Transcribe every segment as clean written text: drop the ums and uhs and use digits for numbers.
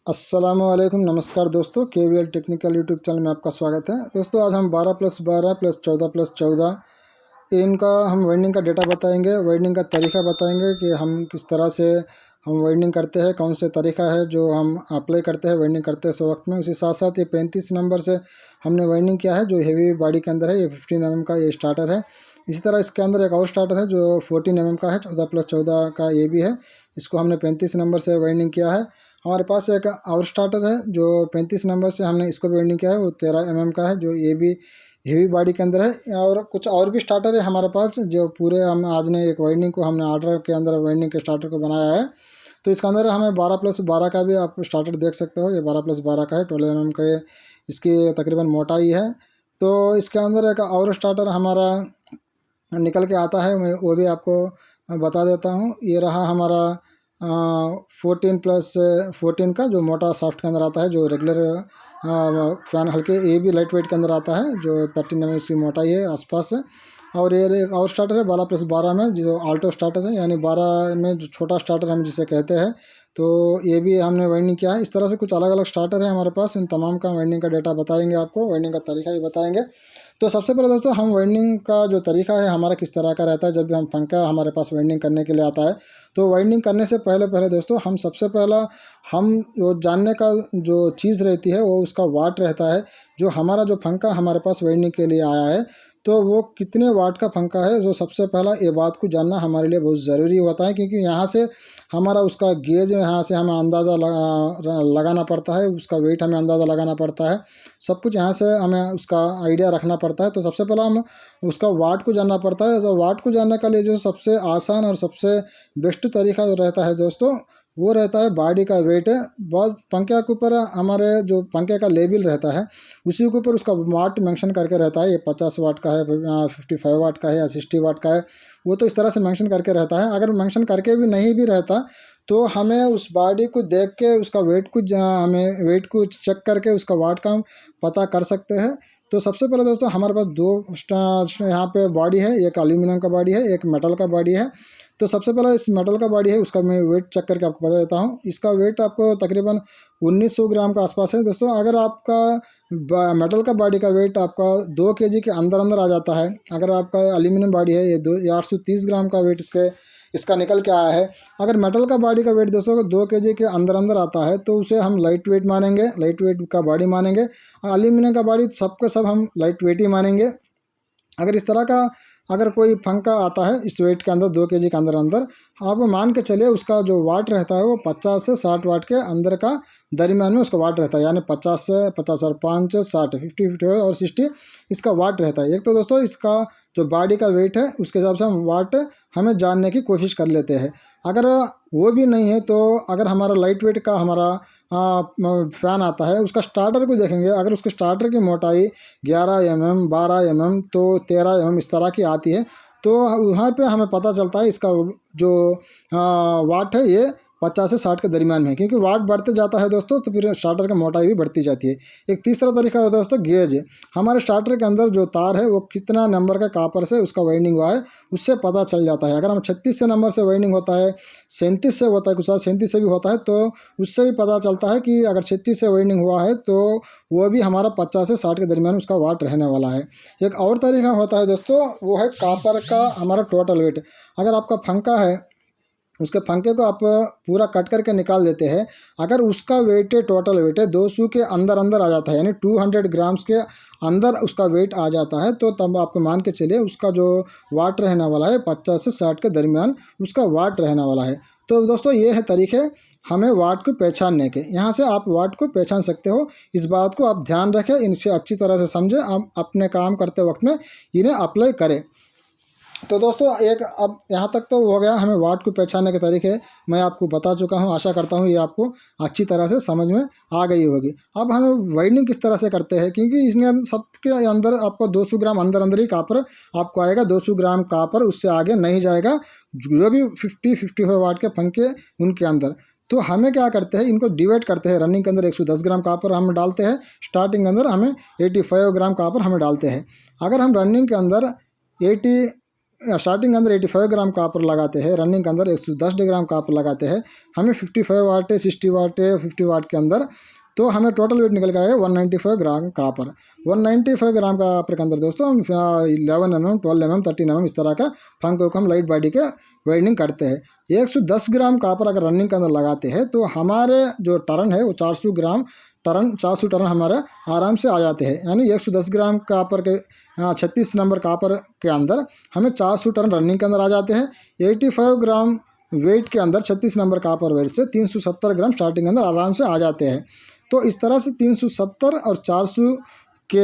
अस्सलामुअलैकुम, नमस्कार दोस्तों। केवीएल टेक्निकल यूट्यूब चैनल में आपका स्वागत है। दोस्तों आज हम 12+12+14+14 इनका हम वाइंडिंग का डेटा बताएंगे, वाइंडिंग का तरीका बताएंगे कि हम किस तरह से हम वाइंडिंग करते हैं, कौन से तरीका है जो हम अप्लाई करते हैं वाइंडिंग करते हैं वक्त में। उसी साथ साथ ये 35 नंबर से हमने वाइंडिंग किया है जो हेवी बॉडी के अंदर है। ये 15 mm का ये स्टार्टर है। इसी तरह इसके अंदर एक और स्टार्टर है जो 14 mm का है, 14+14 का ये भी है। इसको हमने 35 नंबर से वाइंडिंग किया है। हमारे पास एक और स्टार्टर है जो 35 नंबर से हमने इसको भी वाइंडिंग किया है, वो 13 mm का है जो ये भी हेवी बॉडी के अंदर है। और कुछ और भी स्टार्टर है हमारे पास जो पूरे हम आज ने एक वाइंडिंग को हमने ऑर्डर के अंदर वाइंडिंग के स्टार्टर को बनाया है। तो इसके अंदर हमें 12+12 का भी आप स्टार्टर देख सकते हो। ये 12+12 का है, 12 mm का ये इसकी तकरीबन मोटाई है। तो इसके अंदर एक और स्टार्टर हमारा निकल के आता है, मैं वो भी आपको बता देता हूँ। ये रहा हमारा 14+14 का जो मोटा सॉफ्ट के अंदर आता है, जो रेगुलर फैन हल्के ये भी लाइट वेट के अंदर आता है, जो 13 mm इसकी मोटाई है आसपास है। और ये एक और स्टार्टर है 12+12 में जो आल्टो स्टार्टर है, यानी 12 में जो छोटा स्टार्टर हम जिसे कहते हैं। तो ये भी हमने वाइंडिंग किया है। इस तरह से कुछ अलग अलग स्टार्टर है हमारे पास। इन तमाम का वाइंडिंग का डेटा बताएंगे आपको, वाइंडिंग का तरीका भी बताएंगे। तो सबसे पहले दोस्तों हम वाइंडिंग का जो तरीका है हमारा किस तरह का रहता है जब भी हम पंखा हमारे पास वाइंडिंग करने के लिए आता है। तो वाइंडिंग करने से पहले दोस्तों हम सबसे पहला हम वो जानने का जो चीज़ रहती है वो उसका वाट रहता है। जो हमारा जो पंखा हमारे पास वाइंडिंग के लिए आया है तो वो कितने वाट का पंखा है, जो सबसे पहला ये बात को जानना हमारे लिए बहुत ज़रूरी होता है। क्योंकि यहाँ से हमारा उसका गेज यहाँ से हमें अंदाज़ा लगाना पड़ता है, उसका वेट हमें अंदाज़ा लगाना पड़ता है, सब कुछ यहाँ से हमें उसका आइडिया रखना पड़ता है। तो सबसे पहला हम उसका वाट को जानना पड़ता है। तो वाट को जानने के लिए जो सबसे आसान और सबसे बेस्ट तरीका जो रहता है दोस्तों वो रहता है बॉडी का वेट है। बस पंखे के ऊपर हमारे जो पंखे का लेवल रहता है उसी के ऊपर उसका वाट मेंशन करके रहता है। ये 50 वाट का है, 55 वाट का है या 60 वाट का है, वो तो इस तरह से मेंशन करके रहता है। अगर मेंशन करके भी नहीं भी रहता तो हमें उस बॉडी को देख के उसका वेट को हमें वेट को चेक करके उसका वाट का पता कर सकते हैं। तो सबसे पहले दोस्तों हमारे पास दो यहाँ पे बॉडी है, एक एल्यूमिनियम का बॉडी है, एक मेटल का बॉडी है। तो सबसे पहले इस मेटल का बॉडी है उसका मैं वेट चेक करके आपको बता देता हूँ। इसका वेट आपको तकरीबन 1900 ग्राम का आसपास है दोस्तों। अगर आपका मेटल का बॉडी का वेट आपका 2 kg के अंदर अंदर आ जाता है, अगर आपका एल्यूमिनियम बॉडी है ये 830 ग्राम का वेट इसका निकल के आया है। अगर मेटल का बॉडी का वेट दोस्तों 2 kg के अंदर अंदर आता है तो उसे हम लाइट वेट मानेंगे, लाइट वेट का बॉडी मानेंगे। एल्यूमिनियम का बॉडी सबके सब हम लाइट वेट ही मानेंगे। अगर इस तरह का अगर कोई पंखा आता है इस वेट के अंदर 2 kg के अंदर अंदर, आप मान के चलिए उसका जो वाट रहता है वो 50 से 60 वाट के अंदर का दरमियान में उसका वाट रहता है। यानी 50 से 50 और 5 से 60, 50 और 60 इसका वाट रहता है। एक तो दोस्तों इसका जो बॉडी का वेट है उसके हिसाब से हम वाट हमें जानने की कोशिश कर लेते हैं। अगर वो भी नहीं है तो अगर हमारा लाइट वेट का हमारा फ़ैन आता है उसका स्टार्टर को देखेंगे। अगर उसके स्टार्टर की मोटाई 11 mm, 12 mm तो 13 mm इस तरह की आती है तो वहाँ पे हमें पता चलता है इसका जो वाट है ये 50 से 60 के दरमियान में है। क्योंकि वाट बढ़ते जाता है दोस्तों तो फिर स्टार्टर की मोटाई भी बढ़ती जाती है। एक तीसरा तरीका होता है दोस्तों गेज। हमारे स्टार्टर के अंदर जो तार है वो कितना नंबर का कापर से उसका वाइंडिंग हुआ है उससे पता चल जाता है। अगर हम 36 से नंबर से वाइंडिंग होता है, 37 से होता है, कुछ 37 से भी होता है, तो उससे भी पता चलता है कि अगर 36 से वाइंडिंग हुआ है तो वो भी हमारा 50 से 60 के दरमियान उसका वाट रहने वाला है। एक और तरीका होता है दोस्तों वो है कापर का हमारा टोटल वेट। अगर आपका पंखा है उसके पंखे को आप पूरा कट करके निकाल देते हैं, अगर उसका वेट है टोटल वेट है 200 के अंदर अंदर आ जाता है, यानी 200 ग्राम्स के अंदर उसका वेट आ जाता है, तो तब आपको मान के चलिए उसका जो वाट रहने वाला है 50 से 60 के दरमियान उसका वाट रहने वाला है। तो दोस्तों ये है तरीके हमें वाट को पहचानने के। यहाँ से आप वाट को पहचान सकते हो। इस बात को आप ध्यान रखें, इनसे अच्छी तरह से समझें, आप अपने काम करते वक्त में इन्हें अप्लाई करें। तो दोस्तों एक अब यहाँ तक तो हो गया हमें वाट को पहचानने के तरीके मैं आपको बता चुका हूँ। आशा करता हूँ ये आपको अच्छी तरह से समझ में आ गई होगी। अब हमें वाइंडिंग किस तरह से करते हैं, क्योंकि इसमें सबके अंदर आपको 200 ग्राम अंदर अंदर ही कापर आपको आएगा। 200 ग्राम कापर उससे आगे नहीं जाएगा जो भी 50-55 वाट के पंखे उनके अंदर। तो हमें क्या करते हैं, इनको डिवाइड करते हैं। रनिंग के अंदर 110 ग्राम कापर हम डालते हैं, स्टार्टिंग के अंदर हमें 85 ग्राम कापर हमें डालते हैं। अगर हम रनिंग के अंदर स्टार्टिंग के अंदर 85 ग्राम कापर लगाते हैं, रनिंग के अंदर 110 ग्राम कापर लगाते हैं, हमें 55 वाट 60 वाट 50 वाट के अंदर, तो हमें टोटल वेट निकल के आएगा 195 ग्राम कापर। 195 ग्राम कापर के अंदर दोस्तों हम 11 mm 12 mm 13 mm इस तरह का फंक को हम लाइट बॉडी के वेल्डिंग करते हैं। 110 ग्राम कापर अगर रनिंग के अंदर लगाते हैं तो हमारे जो टर्न है वो 400 ग्राम टर्न 400 टर्न हमारे आराम से आ जाते हैं। यानी 110 ग्राम कापर के 36 नंबर कापर के अंदर हमें 400 टर्न रनिंग के अंदर आ जाते हैं। 85 ग्राम वेट के अंदर 36 नंबर कापर वेट से 370 ग्राम स्टार्टिंग के अंदर आराम से आ जाते हैं। तो इस तरह से 370 और 400 के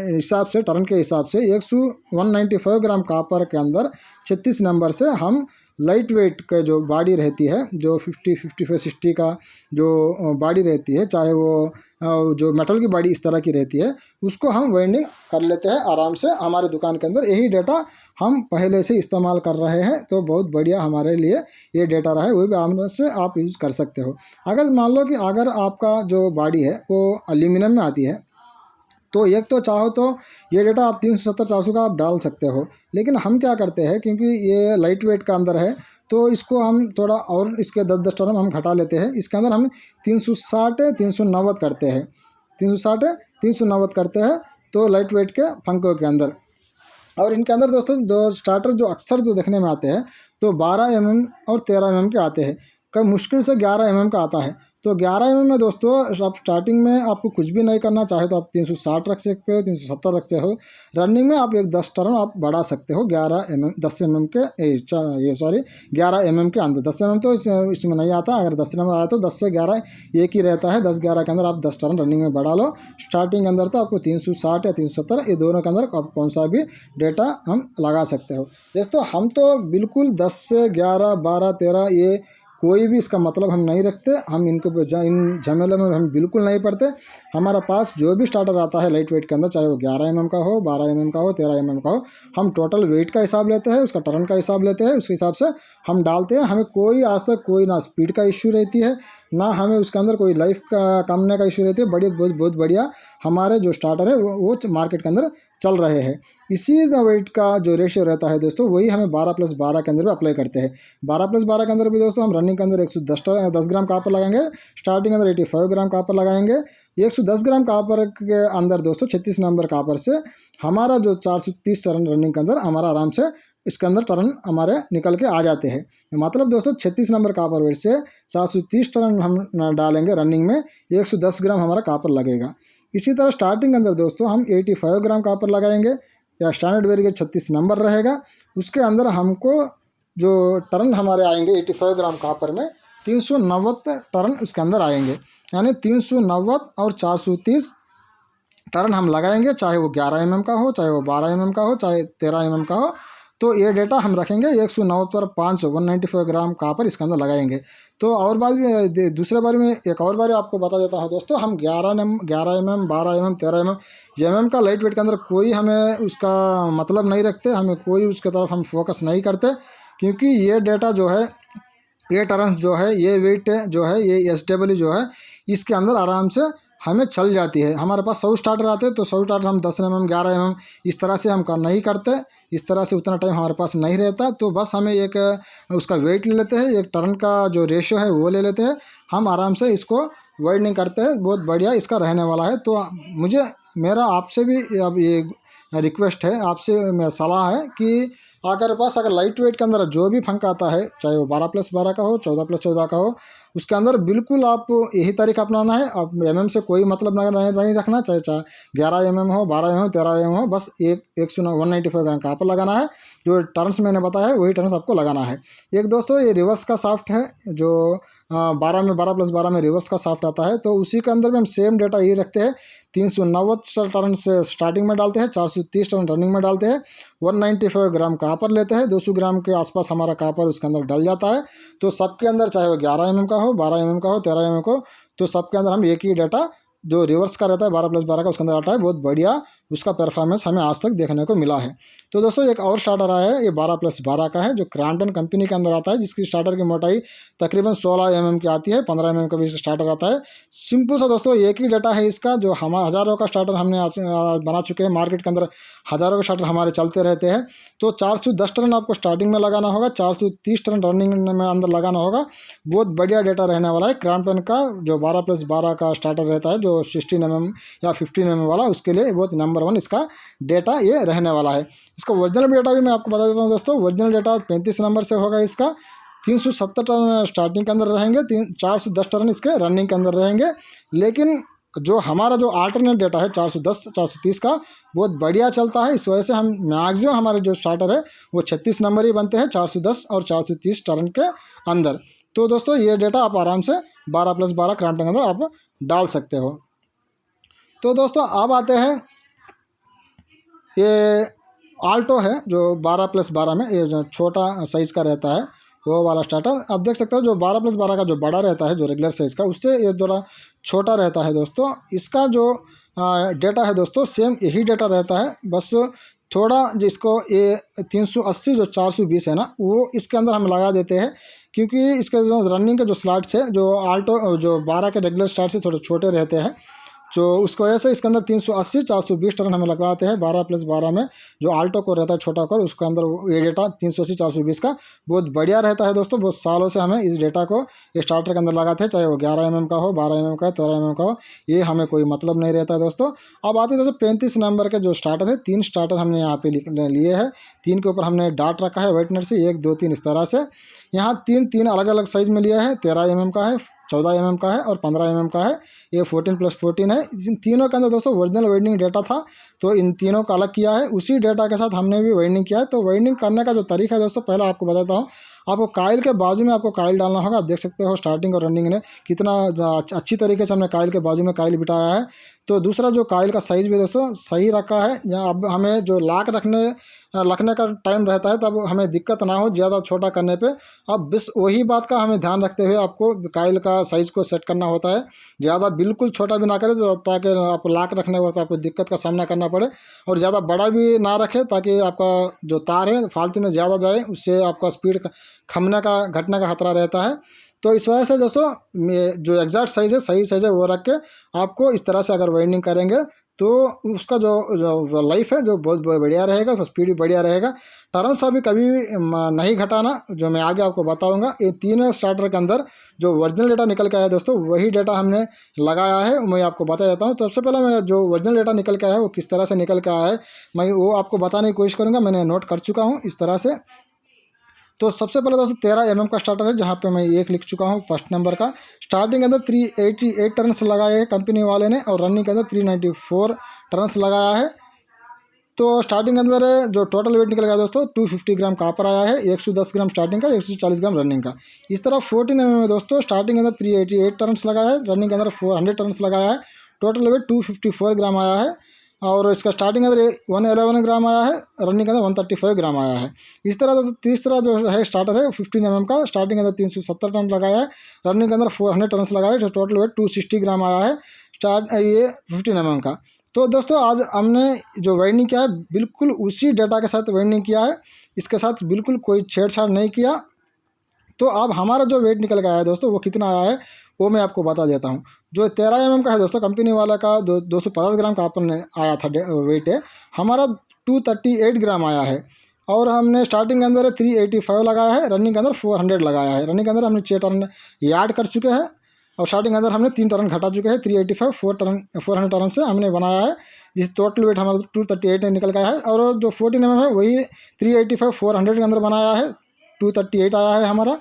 हिसाब से, टर्न के हिसाब से 195 ग्राम कापर के अंदर 36 नंबर से हम लाइट वेट का जो बॉडी रहती है, जो 50 55 60 का जो बॉडी रहती है, चाहे वो जो मेटल की बॉडी इस तरह की रहती है, उसको हम वेल्डिंग कर लेते हैं आराम से हमारे दुकान के अंदर। यही डेटा हम पहले से इस्तेमाल कर रहे हैं, तो बहुत बढ़िया हमारे लिए ये डेटा रहा है, वही भी आराम से आप यूज़ कर सकते हो। अगर मान लो कि अगर आपका जो बॉडी है वो एल्यूमिनियम में आती है, तो एक तो चाहो तो ये डेटा आप 370 400 का आप डाल सकते हो, लेकिन हम क्या करते हैं, क्योंकि ये लाइट वेट का अंदर है तो इसको हम थोड़ा और इसके 10-10 टर्म हम घटा लेते हैं। इसके अंदर हम 360 390 करते हैं, 360 390 करते हैं तो लाइट वेट के पंखों के अंदर। और इनके अंदर दोस्तों दो स्टार्टर जो अक्सर जो देखने में आते हैं तो 12 mm और 13 mm के आते हैं, कभी मुश्किल से 11 mm का आता है। तो 11 mm में दोस्तों आप स्टार्टिंग में आपको कुछ भी नहीं करना, चाहे तो आप 360 रख सकते हो, 370 रख सकते हो। रनिंग में आप एक 10 टर्न आप बढ़ा सकते हो 11 mm 10 mm के 11 mm के अंदर। 10 mm तो इसमें नहीं आता, अगर 10 नंबर आया तो 10 से 11 एक ही रहता है। 10-11 के अंदर आप 10 टर्न रनिंग में बढ़ा लो। स्टार्टिंग के अंदर तो आपको 360 या 370 ये दोनों के अंदर आप कौन सा भी डेटा हम लगा सकते हो। दोस्तों हम तो बिल्कुल 10 से 11 12 13 ये कोई भी इसका मतलब हम नहीं रखते, हम इनको इन झमेलों में हम बिल्कुल नहीं पड़ते। हमारा पास जो भी स्टार्टर आता है लाइट वेट के अंदर, चाहे वो 11 mm का हो, 12 mm का हो, 13 mm का हो, हम टोटल वेट का हिसाब लेते हैं, उसका टर्न का हिसाब लेते हैं, उसके हिसाब से हम डालते हैं। हमें कोई आज तक कोई ना स्पीड का इश्यू रहती है, ना हमें उसके अंदर कोई लाइफ का कमने का इशू रहती है। बहुत बढ़िया हमारे जो स्टार्टर है वो मार्केट के अंदर चल रहे हैं। इसी वेट का जो रेशियो रहता है दोस्तों, वही हमें 12+12 के अंदर भी अप्लाई करते हैं। 12+12 के अंदर भी दोस्तों हम रनिंग के अंदर 110 ग्राम कापर लगाएंगे, स्टार्टिंग के अंदर 85 ग्राम कापर लगाएंगे। 110 ग्राम कापर के अंदर दोस्तों 36 नंबर कापर से हमारा जो 430 टर्न रनिंग के अंदर हमारा आराम से इसके अंदर टर्न हमारे निकल के आ जाते हैं। मतलब दोस्तों 36 नंबर कापर वेट से 430 टर्न हम डालेंगे रनिंग में, 110 ग्राम हमारा कापर लगेगा। इसी तरह स्टार्टिंग के अंदर दोस्तों हम 85 ग्राम कापर लगाएंगे, या स्टैंडर्ड वेयर के 36 नंबर रहेगा। उसके अंदर हमको जो टर्न हमारे आएंगे 85 ग्राम कापर में 390 टर्न उसके अंदर आएंगे। यानी 390 और 430 टर्न हम लगाएंगे, चाहे वो 11 mm का हो, चाहे वो 12 mm का हो, चाहे 13 mm का हो। तो ये डेटा हम रखेंगे 190 पर 195 ग्राम कापर इसके अंदर लगाएंगे। तो और बात भी दूसरे बारे में एक और बारे आपको बता देता हूँ दोस्तों, हम 11 mm 12 mm 13 mm का लाइट वेट के अंदर कोई हमें उसका मतलब नहीं रखते, हमें कोई उसके तरफ हम फोकस नहीं करते, क्योंकि ये डेटा जो है, ये टर्न्स जो है, ये वेट जो है, ये SW जो है, इसके अंदर आराम से हमें चल जाती है। हमारे पास 100 स्टार्टर आते हैं तो 100 स्टार्टर हम 10 mm 11 mm इस तरह से हम नहीं करते, इस तरह से उतना टाइम हमारे पास नहीं रहता। तो बस हमें एक उसका वेट ले लेते हैं, एक टर्न का जो रेशियो है वो ले लेते हैं, हम आराम से इसको वेल्डिंग करते हैं। बहुत बढ़िया इसका रहने वाला है। तो मुझे मेरा आपसे भी अब ये रिक्वेस्ट है, आपसे मेरा सलाह है कि अगर लाइट वेट के अंदर जो भी फंक आता है, चाहे वो 12+12 का हो, 14+14 का हो, उसके अंदर बिल्कुल आप यही तरीका अपनाना है। आप MM से कोई मतलब नहीं रखना, चाहे 11 mm हो, 12 mm हो, 13 mm हो, बस 195 ग्राम कापर लगाना है। जो टर्न्स मैंने बताया है वही टर्न्स आपको लगाना है। एक दोस्तों ये रिवर्स का साफ्ट है, जो 12+12 में रिवर्स का साफ्ट आता है, तो उसी के अंदर भी हम सेम डेटा यही रखते हैं। 390 टर्न से स्टार्टिंग में डालते हैं, 430 टर्न रनिंग में डालते हैं, 195 ग्राम कापर लेते हैं, 200 ग्राम के आसपास हमारा कापर उसके अंदर डल जाता है। तो सबके अंदर चाहे वो 11 mm का हो, 12 mm का हो, 13 mm का हो, तो सबके अंदर हम एक ही डेटा जो रिवर्स का रहता है 12+12 का उसके अंदर आता है। बहुत बढ़िया उसका परफॉर्मेंस हमें आज तक देखने को मिला है। तो दोस्तों एक और स्टार्टर आया है, ये 12+12 का है, जो क्रॉम्पटन कंपनी के अंदर आता है, जिसकी स्टार्टर की मोटाई तकरीबन 16 mm की आती है, 15 mm का भी स्टार्टर आता है। सिंपल सा दोस्तों एक ही डाटा है इसका, जो हम हज़ारों का स्टार्टर हमने बना चुके हैं, मार्केट के अंदर हज़ारों के स्टार्टर हमारे चलते रहते हैं। तो 410 टन आपको स्टार्टिंग में लगाना होगा, 430 टन रनिंग में अंदर लगाना होगा। बहुत बढ़िया डाटा रहने वाला है क्रॉम्पटन का, जो 12+12 का स्टार्टर रहता है, जो 16 mm या 15 mm वाला, उसके लिए बहुत नंबर 1 इसका डेटा ये रहने वाला है। इसका ओरिजिनल डेटा भी मैं आपको बता देता हूँ दोस्तों। ओरिजिनल डेटा 35 नंबर से होगा इसका, 370 टन स्टार्टिंग के अंदर रहेंगे, 410 टन इसके रनिंग के अंदर रहेंगे। लेकिन जो हमारा जो अल्टरनेट डेटा है 410 430 का, बहुत बढ़िया चलता है। इस वजह से हम मैक्सिमम हमारे जो स्टार्टर है वो 36 नंबर ही बनते हैं 410 और 430 टन के अंदर। तो दोस्तों ये डेटा आप आराम से 12+12 क्रॉम्पटन के अंदर आप डाल सकते हो। तो दोस्तों अब आते हैं, ये आल्टो है जो 12+12 में, ये जो छोटा साइज़ का रहता है वो वाला स्टार्टर आप देख सकते हो। जो 12+12 का जो बड़ा रहता है, जो रेगुलर साइज़ का, उससे ये थोड़ा छोटा रहता है दोस्तों। इसका जो डेटा है दोस्तों सेम यही डेटा रहता है, बस थोड़ा जिसको ये 380 जो 420 है ना, वो इसके अंदर हम लगा देते हैं, क्योंकि इसके जो रनिंग के जो स्लॉट्स है, जो आल्टो जो 12 के रेगुलर स्टार्ट से थोड़े छोटे रहते हैं, तो उसकी वजह से इसके अंदर 380 420 टन हमें लगाते हैं। 12+12 में जो आल्टो को रहता है छोटा कोर, उसके अंदर ये डेटा 380 420 का बहुत बढ़िया रहता है दोस्तों। बहुत सालों से हमें इस डेटा को स्टार्टर के अंदर लगाते हैं, चाहे वो 11 mm का हो, 12 mm का हो, 13 mm का हो, ये हमें कोई मतलब नहीं रहता है दोस्तों। अब आते हैं दोस्तों 35 नंबर के जो स्टार्टर है, 3 स्टार्टर हमने यहाँ पे लिए हैं। 3 के ऊपर हमने डाट रखा है वाइटनर से, 1 2 3 इस तरह से। यहाँ 3 अलग अलग साइज़ में लिया है, 13 mm का है, 14 mm का है और 15 mm का है। ये 14+14 है। इन तीनों के अंदर दोस्तों ओरिजिनल वाइंडिंग डेटा था, तो इन तीनों का अलग किया है। उसी डेटा के साथ हमने भी वाइंडिंग किया है। तो वाइंडिंग करने का जो तरीका है दोस्तों, पहले आपको बताता हूँ। आपको काइल के बाजू में आपको काइल डालना होगा। आप देख सकते हो स्टार्टिंग और रनिंग ने कितना अच्छी तरीके से हमने काइल के बाजू में काइल बिठाया है। तो दूसरा जो काइल का साइज़ भी दोस्तों सही रखा है। यहाँ अब हमें जो लाक रखने का टाइम रहता है, तब हमें दिक्कत ना हो ज़्यादा छोटा करने पे। अब बस वही बात का हमें ध्यान रखते हुए आपको काइल का साइज़ को सेट करना होता है। ज़्यादा बिल्कुल छोटा भी ना करें, तो ताकि आप लाक रखने वक्त आपको दिक्कत का सामना करना पड़े, और ज़्यादा बड़ा भी ना रखें ताकि आपका जो तार है फालतू में ज़्यादा जाए, उससे आपका स्पीड घटने का खतरा रहता है। तो इस वजह से दोस्तों जो एग्जैक्ट साइज़ है, सही साइज़ है, वो रख के आपको इस तरह से अगर वाइंडिंग करेंगे तो उसका जो लाइफ है जो बहुत बढ़िया रहेगा, उसका स्पीड भी बढ़िया रहेगा। टर्न्स अभी कभी नहीं घटाना, जो मैं आगे आपको बताऊंगा। ये तीनों स्टार्टर के अंदर जो ओरिजिनल डेटा निकल के आया है दोस्तों, वही डेटा हमने लगाया है, मैं आपको बता देता हूँ। तो सबसे पहले मैं जो ओरिजिनल डेटा निकल के आया है वो किस तरह से निकल के आया है, मैं वो आपको बताने की कोशिश करूँगा। मैंने नोट कर चुका हूँ इस तरह से। तो सबसे पहले दोस्तों 13 mm का स्टार्टर है, जहाँ पे मैं 1 लिख चुका हूँ फर्स्ट नंबर का। स्टार्टिंग के अंदर 388 टर्न्स लगाए हैं कंपनी वाले ने, और रनिंग के अंदर 394 टर्न्स लगाया है। तो स्टार्टिंग के अंदर जो टोटल वेट निकल गया दोस्तों 250 ग्राम कापर आया है, 110 ग्राम स्टार्टिंग का, 140 ग्राम रनिंग का। इस तरह 14 mm में दोस्तों स्टार्टिंग के अंदर 388 टर्न्स लगाया है, रनिंग के अंदर 400 टर्न्स लगाया है, टोटल वेट 254 ग्राम आया है। और इसका स्टार्टिंग के अंदर 111 ग्राम आया है, रनिंग के अंदर 135 ग्राम आया है। इस तरह दोस्तों तीसरा जो है स्टार्टर है 15 mm का, स्टार्टिंग के अंदर 370 टन लगाया है, रनिंग के अंदर 400 टर्न्स लगाया है, जो टोटल वेट 260 ग्राम आया है। ये 15 mm का। तो दोस्तों आज हमने जो वाइंडिंग किया है बिल्कुल उसी डेटा के साथ वाइंडिंग किया है, इसके साथ बिल्कुल कोई छेड़छाड़ नहीं किया। तो अब हमारा जो वेट निकल गया है दोस्तों वो कितना आया है वो मैं आपको बता देता हूँ। जो 13 mm का है दोस्तों कंपनी वाला का 250 ग्राम का अपन आया था वेट है, हमारा 238 ग्राम आया है। और हमने स्टार्टिंग के अंदर 385 लगाया है, रनिंग के अंदर 400 लगाया है। रनिंग के अंदर हमने 6 टर्न यार्ड कर चुके हैं, और स्टार्टिंग के अंदर हमने 3 टर्न घटा चुके हैं। 385 400 टर्न से हमने बनाया है, जिस टोटल वेट हमारा 238 निकल गया है। और जो 14 mm है वही 385 400 के अंदर बनाया है, 238 आया है हमारा।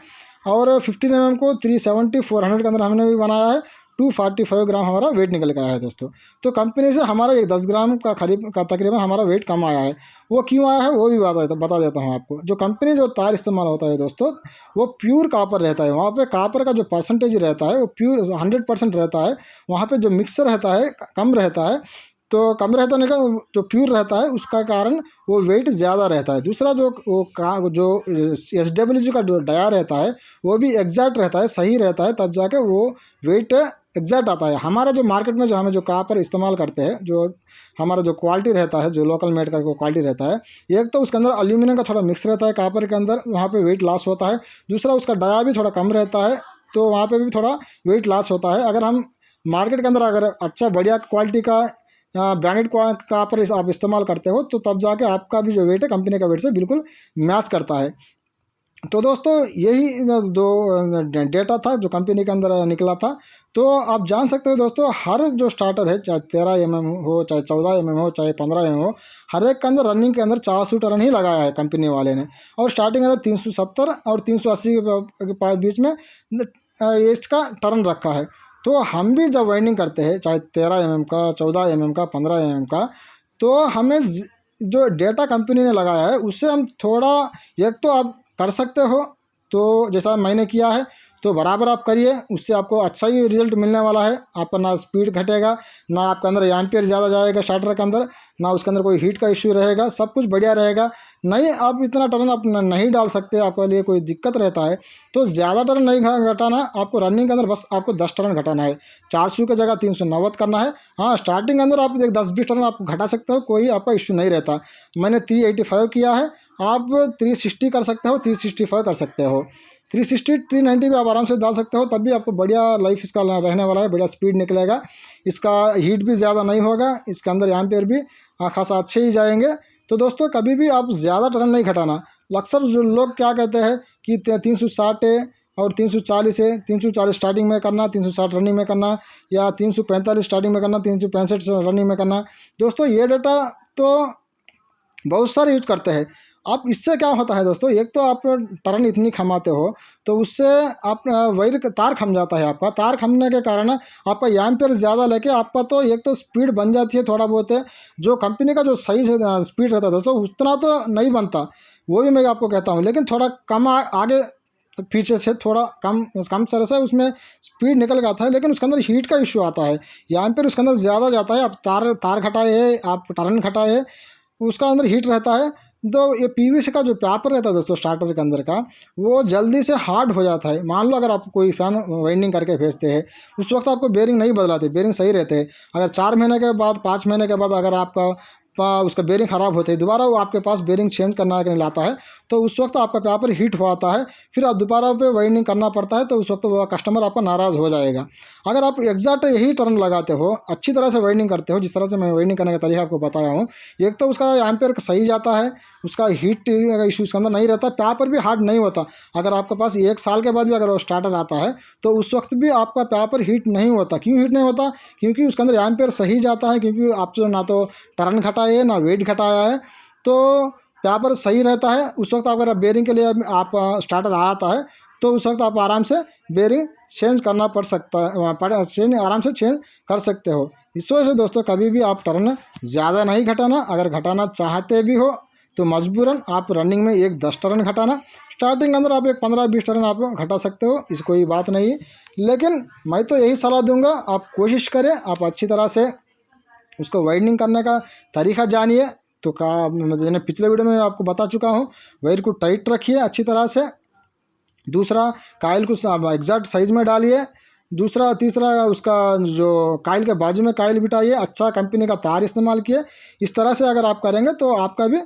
और 15 mm को 370 400 के अंदर हमने भी बनाया है, 245 ग्राम हमारा वेट निकल के आया है दोस्तों। तो कंपनी से हमारा एक 10 ग्राम का तकरीबन हमारा वेट कम आया है। वो क्यों आया है वो भी बता देता हूँ आपको। जो कंपनी जो तार इस्तेमाल होता है दोस्तों वो प्योर कापर रहता है, वहाँ पे कापर का जो परसेंटेज रहता है वो प्योर 100% रहता है। वहाँ पे जो मिक्सर रहता है कम रहता है, तो कम रहता नहीं का जो प्योर रहता है उसका कारण वो वेट ज़्यादा रहता है। दूसरा जो SWG का जो डाया रहता है वो भी एग्जैक्ट रहता है, सही रहता है, तब जाके वो वेट एग्जैक्ट आता है। हमारा जो मार्केट में जो हमें जो कॉपर इस्तेमाल करते हैं, जो हमारा जो क्वालिटी रहता है, जो लोकल मेड का जो क्वालिटी रहता है, एक तो उसके अंदर एल्यूमिनियम का थोड़ा मिक्स रहता है कॉपर के अंदर, वहाँ पे वेट लॉस होता है। दूसरा उसका डाया भी थोड़ा कम रहता है, तो वहाँ पे भी थोड़ा वेट लॉस होता है। अगर हम मार्केट के अंदर अगर अच्छा बढ़िया क्वालिटी का ब्रांडेड कॉपर आप इस्तेमाल करते हो, तो तब जाके आपका भी जो वेट है कंपनी का वेट से बिल्कुल मैच करता है। तो दोस्तों यही दो डेटा था जो कंपनी के अंदर निकला था। तो आप जान सकते हो दोस्तों, हर जो स्टार्टर है, चाहे 13 हो, चाहे 14 हो, चाहे 15 हो, हर एक के अंदर रनिंग के अंदर 400 टर्न ही लगाया है कंपनी वाले ने। और स्टार्टिंग अंदर 370 और 380 के बीच में इसका टर्न रखा है। तो हम भी जब वाइंडिंग करते हैं, चाहे 13 का, 14 का, 15 का, तो हमें जो डेटा कंपनी ने लगाया है उससे हम थोड़ा, एक तो आप कर सकते हो, तो जैसा मैंने किया है तो बराबर आप करिए, उससे आपको अच्छा ही रिजल्ट मिलने वाला है। आपका ना स्पीड घटेगा, ना आपके अंदर एम्पियर ज़्यादा जाएगा स्टार्टर के अंदर, ना उसके अंदर कोई हीट का इश्यू रहेगा, सब कुछ बढ़िया रहेगा। नहीं आप इतना टर्न आप नहीं डाल सकते, आपके लिए कोई दिक्कत रहता है, तो ज़्यादा टर्न नहीं घटाना आपको। रनिंग के अंदर बस आपको 10 टर्न घटाना है, 400 की जगह 390 करना है। हाँ, स्टार्टिंग के अंदर आप 10-20 टर्न आप घटा सकते हो, कोई आपका इश्यू नहीं रहता। मैंने 385 किया है, आप 360 कर सकते हो, 365 कर सकते हो, 360 390 भी आप आराम से डाल सकते हो, तब भी आपको बढ़िया लाइफ इसका रहने वाला है, बढ़िया स्पीड निकलेगा, इसका हीट भी ज़्यादा नहीं होगा, इसके अंदर एम्पियर भी खासा अच्छे ही जाएंगे। तो दोस्तों कभी भी आप ज़्यादा टर्न नहीं घटाना। अक्सर जो लोग क्या कहते हैं कि 360 है और 340 है, 340 स्टार्टिंग में करना, 360 रनिंग में करना, या 345 स्टार्टिंग में करना, 365 रनिंग में करना। दोस्तों ये डेटा तो बहुत सारे यूज करते हैं। आप इससे क्या होता है दोस्तों, एक तो आप टर्न इतनी खमाते हो, तो उससे आप वायर तार खम जाता है। आपका तार खमने के कारण आपका एम्पियर ज़्यादा लेके आपका तो एक तो स्पीड बन जाती है थोड़ा बहुत है, जो कंपनी का जो सही स्पीड रहता है दोस्तों उतना तो नहीं बनता, वो भी मैं आपको कहता हूँ, लेकिन थोड़ा कम आगे पीछे से थोड़ा कम तरह से उसमें स्पीड निकल जाता है, लेकिन उसके अंदर हीट का इश्यू आता है, एम्पियर उसके अंदर ज़्यादा जाता है। आप तार घटाए, आप टर्न घटाए, उसका अंदर हीट रहता है। तो ये पीवीसी का जो पेपर रहता है दोस्तों स्टार्टर के अंदर का, वो जल्दी से हार्ड हो जाता है। मान लो अगर आप कोई फैन वाइंडिंग करके भेजते हैं, उस वक्त आपको बेरिंग नहीं बदलाते, बेरिंग सही रहते हैं। अगर 4 महीने के बाद, 5 महीने के बाद अगर आपका उसका बेरिंग ख़राब होते है, दोबारा वो आपके पास बेरिंग चेंज करना के लिए लाता है, तो उस वक्त आपका पेपर हीट हो आता है, फिर आप दोबारा पे वाइंडिंग करना पड़ता है, तो उस वक्त वो कस्टमर आपका नाराज़ हो जाएगा। अगर आप एग्जैक्ट यही टर्न लगाते हो, अच्छी तरह से वाइंडिंग करते हो, जिस तरह से मैं वाइंडिंग करने का तरीका आपको बताया हूँ, एक तो उसका एम्पियर सही जाता है, उसका हीट इशू उसके अंदर नहीं रहता, पेपर भी हार्ड नहीं होता। अगर आपके पास 1 साल के बाद भी अगर वो स्टार्टर आता है, तो उस वक्त भी आपका पेपर हीट नहीं होता। क्यों हीट नहीं होता? क्योंकि उसके अंदर एम्पियर सही जाता है, क्योंकि आप जो ना तो टर्न घटाए है ना वेट घटाया है, तो पेपर सही रहता है। उस वक्त अगर बेरिंग के लिए आप स्टार्टर आता है, तो उस वक्त आप आराम से बेरिंग चेंज करना पड़ सकता है, चेंज आराम से चेंज कर सकते हो। इस वजह से दोस्तों कभी भी आप टर्न ज़्यादा नहीं घटाना। अगर घटाना चाहते भी हो तो मजबूरन आप रनिंग में 10 टर्न घटाना। स्टार्टिंग के अंदर आप 15-20 टर्न आप घटा सकते हो, इस कोई बात नहीं। लेकिन मैं तो यही सलाह दूंगा, आप कोशिश करें, आप अच्छी तरह से उसको वाइंडिंग करने का तरीका जानिए। तो मैंने पिछले वीडियो में आपको बता चुका हूँ, वायर को टाइट रखिए अच्छी तरह से। दूसरा, कायल को एग्जैक्ट साइज में डालिए। दूसरा, तीसरा, उसका जो कायल के बाजू में कायल बिठाइए, अच्छा कंपनी का तार इस्तेमाल किए। इस तरह से अगर आप करेंगे तो आपका भी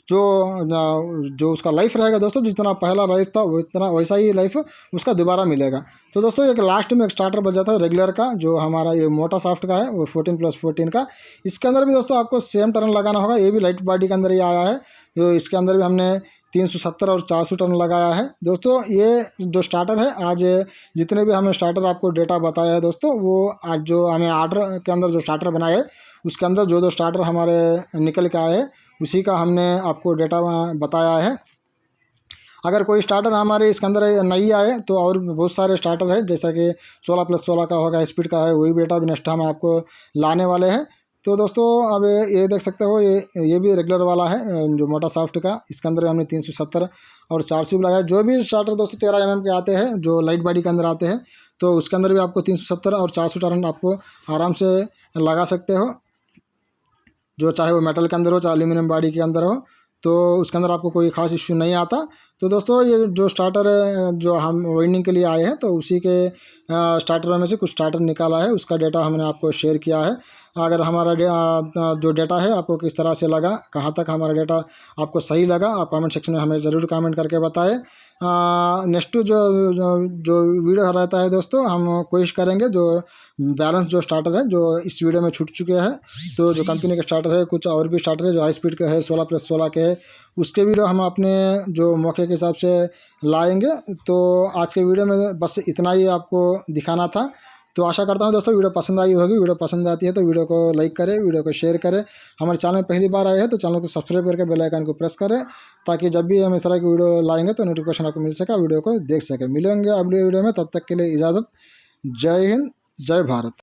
जो उसका लाइफ रहेगा दोस्तों, जितना पहला लाइफ था वो इतना वैसा ही लाइफ उसका दोबारा मिलेगा। तो दोस्तों एक लास्ट में एक स्टार्टर बच जाता है रेगुलर का, जो हमारा ये मोटा सॉफ्ट का है, वो 14+14 का। इसके अंदर भी दोस्तों आपको सेम टर्न लगाना होगा, ये भी लाइट बॉडी के अंदर ही आया है। जो इसके अंदर भी हमने 370 और 400 टर्न लगाया है दोस्तों। ये जो स्टार्टर है, आज जितने भी हमें स्टार्टर आपको डेटा बताया है दोस्तों, वो आज जो हमें आर्डर के अंदर जो स्टार्टर बनाए है, उसके अंदर जो स्टार्टर हमारे निकल के आए हैं, उसी का हमने आपको डेटा बताया है। अगर कोई स्टार्टर हमारे इसके अंदर नहीं आए तो और बहुत सारे स्टार्टर है, जैसा कि 16+16 का होगा, स्पीड का है, वही डेटा नेक्स्ट हम आपको लाने वाले हैं। तो दोस्तों अब ये देख सकते हो, ये भी रेगुलर वाला है जो मोटा सॉफ्ट का। इसके अंदर हमने 370 और 400 लगाया। जो भी स्टार्टर दोस्तों 13 mm के आते हैं, जो लाइट बॉडी के अंदर आते हैं, तो उसके अंदर भी आपको 370 और 400 टर्न आपको आराम से लगा सकते हो, जो चाहे वो मेटल के अंदर हो चाहे एल्यूमिनियम बॉडी के अंदर हो। तो उसके अंदर आपको कोई ख़ास इश्यू नहीं आता। तो दोस्तों ये जो स्टार्टर जो हम वाइंडिंग के लिए आए हैं तो उसी के स्टार्टरों में से कुछ स्टार्टर निकाला है, उसका डेटा हमने आपको शेयर किया है। अगर हमारा जो डेटा है आपको किस तरह से लगा, कहाँ तक हमारा डेटा आपको सही लगा, आप कमेंट सेक्शन में हमें ज़रूर कमेंट करके बताएं। नेक्स्ट जो वीडियो रहता है दोस्तों, हम कोशिश करेंगे जो बैलेंस जो स्टार्टर है जो इस वीडियो में छूट चुके हैं, तो जो कंपनी के स्टार्टर है, कुछ और भी स्टार्टर है जो हाई स्पीड के है 16+16 के है, उसके वीडियो हम अपने जो मौके के हिसाब से लाएंगे। तो आज के वीडियो में बस इतना ही आपको दिखाना था। तो आशा करता हूँ दोस्तों वीडियो पसंद आई होगी। वीडियो पसंद आती है तो वीडियो को लाइक करें, वीडियो को शेयर करें। हमारे चैनल में पहली बार आए हैं तो चैनल को सब्सक्राइब करके बेल आइकन को प्रेस करें, ताकि जब भी हम इस तरह की वीडियो लाएंगे तो नोटिफिकेशन आपको मिल सके, वीडियो को देख सके। मिलेंगे अगले वीडियो में, तब तक के लिए इजाज़त। जय हिंद, जय भारत।